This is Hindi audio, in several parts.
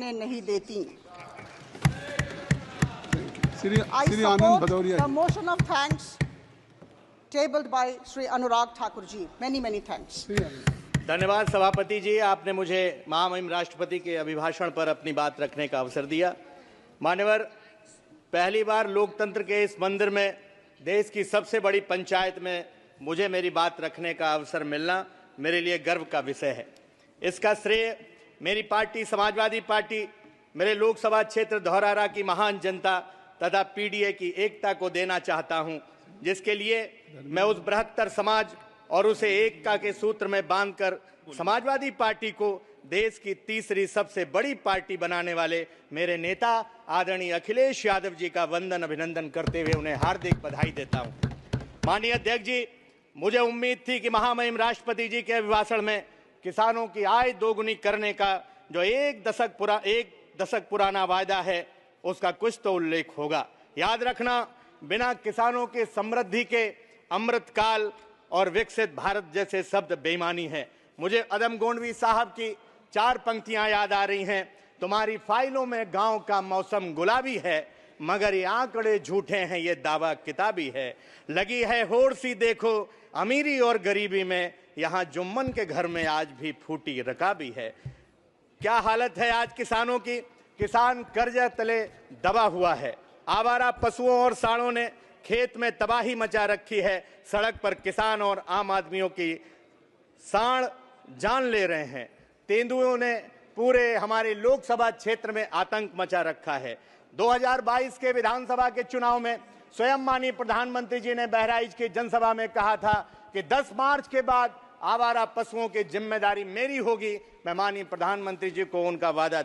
ने नहीं देती। I support the motion of thanks tabled by Shri Anurag Thakur ji. Many thanks. धन्यवाद सभापति जी, आपने मुझे महामहिम राष्ट्रपति के अभिभाषण पर अपनी बात रखने का अवसर दिया। मान्यवर, पहली बार लोकतंत्र के इस मंदिर में, देश की सबसे बड़ी पंचायत में मुझे मेरी बात रखने का अवसर मिलना मेरे लिए गर्व का विषय है। इसका श्रेय मेरी पार्टी समाजवादी पार्टी, मेरे लोकसभा क्षेत्र धौरहरा की महान जनता तथा पीडीए की एकता को देना चाहता हूं, जिसके लिए मैं उस बृहत्तर समाज और उसे एकता के सूत्र में बांधकर समाजवादी पार्टी को देश की तीसरी सबसे बड़ी पार्टी बनाने वाले मेरे नेता आदरणीय अखिलेश यादव जी का वंदन अभिनंदन करते हुए उन्हें हार्दिक बधाई देता हूं। माननीय अध्यक्ष जी, मुझे उम्मीद थी कि महामहिम राष्ट्रपति जी के अभिभाषण में किसानों की आय दोगुनी करने का जो एक दशक पुराना वायदा है उसका कुछ तो उल्लेख होगा। याद रखना, बिना किसानों के समृद्धि के अमृतकाल और विकसित भारत जैसे शब्द बेईमानी है। मुझे अदम गोंडवी साहब की 4 पंक्तियां याद आ रही हैं। तुम्हारी फाइलों में गांव का मौसम गुलाबी है, मगर ये आंकड़े झूठे हैं, ये दावा किताबी है। लगी है होड़ सी देखो अमीरी और गरीबी में, यहाँ जुम्मन के घर में आज भी फूटी रकाबी है। क्या हालत है आज किसानों की? किसान कर्जा तले दबा हुआ है। आवारा पशुओं और सांडों ने खेत में तबाही मचा रखी है। सड़क पर किसान और आम आदमियों की सांड जान ले रहे हैं। तेंदुओं ने पूरे हमारे लोकसभा क्षेत्र में आतंक मचा रखा है। 2022 के विधानसभा के चुनाव में स्वयं माननीय प्रधानमंत्री जी ने बहराइच की जनसभा में कहा था कि 10 मार्च के बाद आवारा पशुओं की जिम्मेदारी मेरी होगी। मैं माननीय प्रधानमंत्री जी को उनका वादा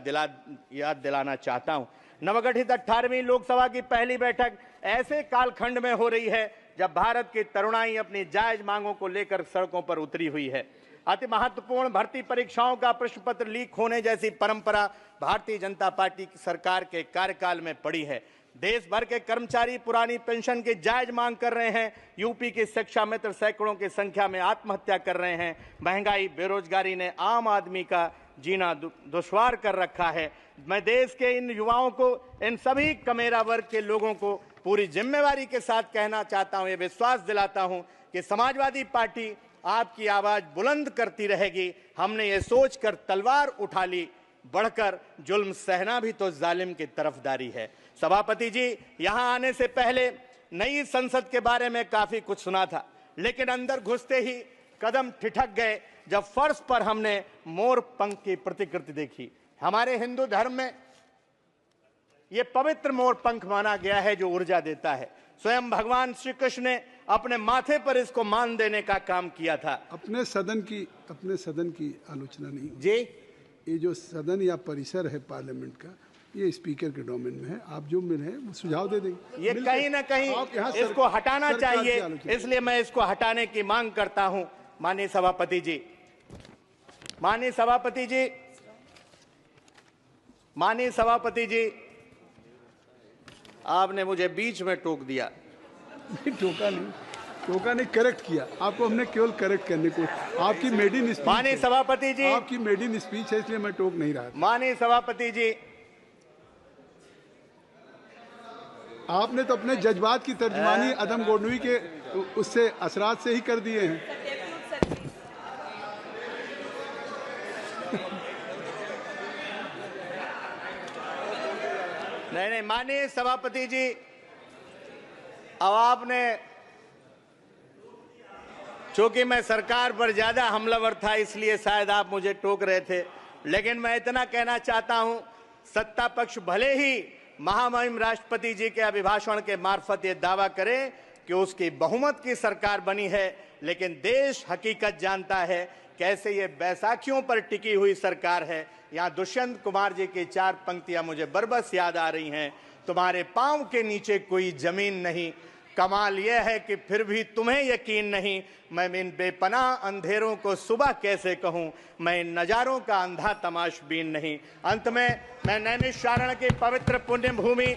याद दिलाना चाहता हूं। नवगठित 18वीं लोकसभा की पहली बैठक ऐसे कालखंड में हो रही है जब भारत की तरुणाई अपनी जायज मांगों को लेकर सड़कों पर उतरी हुई है। अति महत्वपूर्ण भर्ती परीक्षाओं का प्रश्न पत्र लीक होने जैसी परंपरा भारतीय जनता पार्टी की सरकार के कार्यकाल में पड़ी है। देश भर के कर्मचारी पुरानी पेंशन की जायज मांग कर रहे हैं। यूपी के शिक्षा मित्र सैकड़ों की संख्या में आत्महत्या कर रहे हैं। महंगाई, बेरोजगारी ने आम आदमी का जीना दुश्वार कर रखा है। मैं देश के इन युवाओं को, इन सभी कमेरा वर्ग के लोगों को पूरी जिम्मेवारी के साथ कहना चाहता हूं, ये विश्वास दिलाता हूं कि समाजवादी पार्टी आपकी आवाज बुलंद करती रहेगी। हमने ये सोचकर तलवार उठा ली, बढ़कर जुल्म सहना भी तो जालिम की तरफदारी है। सभापति जी, यहां आने से पहले नई संसद के बारे में काफी कुछ सुना था, लेकिन अंदर घुसते ही कदम ठिठक गए जब फर्श पर हमने मोर पंख की प्रतिकृति देखी। हमारे हिंदू धर्म में यह पवित्र मोर पंख माना गया है जो ऊर्जा देता है। स्वयं भगवान श्री कृष्ण ने अपने माथे पर इसको मान देने का काम किया था। अपने सदन की आलोचना नहीं जी। ये जो सदन या परिसर है पार्लियामेंट का, ये स्पीकर के डोमेन में है। आप जो मिले हैं वो सुझाव दे देंगे। ये कहीं ना कहीं इसको हटाना चाहिए, इसलिए मैं इसको हटाने की मांग करता हूं। माननीय सभापति जी, माननीय सभापति जी, आपने मुझे बीच में टोक दिया। टोका नहीं, करेक्ट किया। आपको हमने केवल करेक्ट करने को, आपकी मेडिन स्पीच, माननीय सभापति जी, आपकी मेडिन स्पीच है, इसलिए मैं टोक नहीं रहा। माननीय सभापति जी, आपने तो अपने जज्बात की तर्जुमानी अदम गोंडवी के उससे असरात से ही कर दिए हैं। नहीं, माननीय सभापति जी, अब आपने, चूंकि मैं सरकार पर ज्यादा हमलावर था इसलिए शायद आप मुझे टोक रहे थे, लेकिन मैं इतना कहना चाहता हूं, सत्ता पक्ष भले ही महामहिम राष्ट्रपति जी के अभिभाषण के मार्फत ये दावा करे कि उसकी बहुमत की सरकार बनी है, लेकिन देश हकीकत जानता है कैसे ये बैसाखियों पर टिकी हुई सरकार है। यहाँ दुष्यंत कुमार जी की 4 पंक्तियां मुझे बरबस याद आ रही हैं। तुम्हारे पांव के नीचे कोई जमीन नहीं, कमाल यह है कि फिर भी तुम्हें यकीन नहीं। मैं इन बेपनाह अंधेरों को सुबह कैसे कहूं, मैं इन नजारों का अंधा तमाशबीन नहीं। अंत में मैं नैमिषारण्य की पवित्र पुण्य भूमि,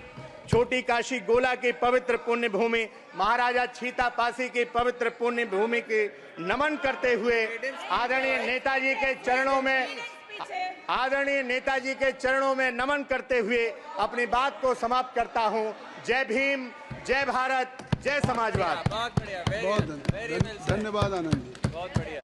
छोटी काशी गोला की पवित्र पुण्य भूमि, महाराजा छीतापासी की पवित्र पुण्य भूमि की नमन करते हुए आदरणीय नेताजी के चरणों में आदरणीय नेताजी के चरणों में नमन करते हुए अपनी बात को समाप्त करता हूं। जय भीम, जय भारत, जय समाजवाद। बहुत धन्यवाद आनंद जी। बहुत बढ़िया।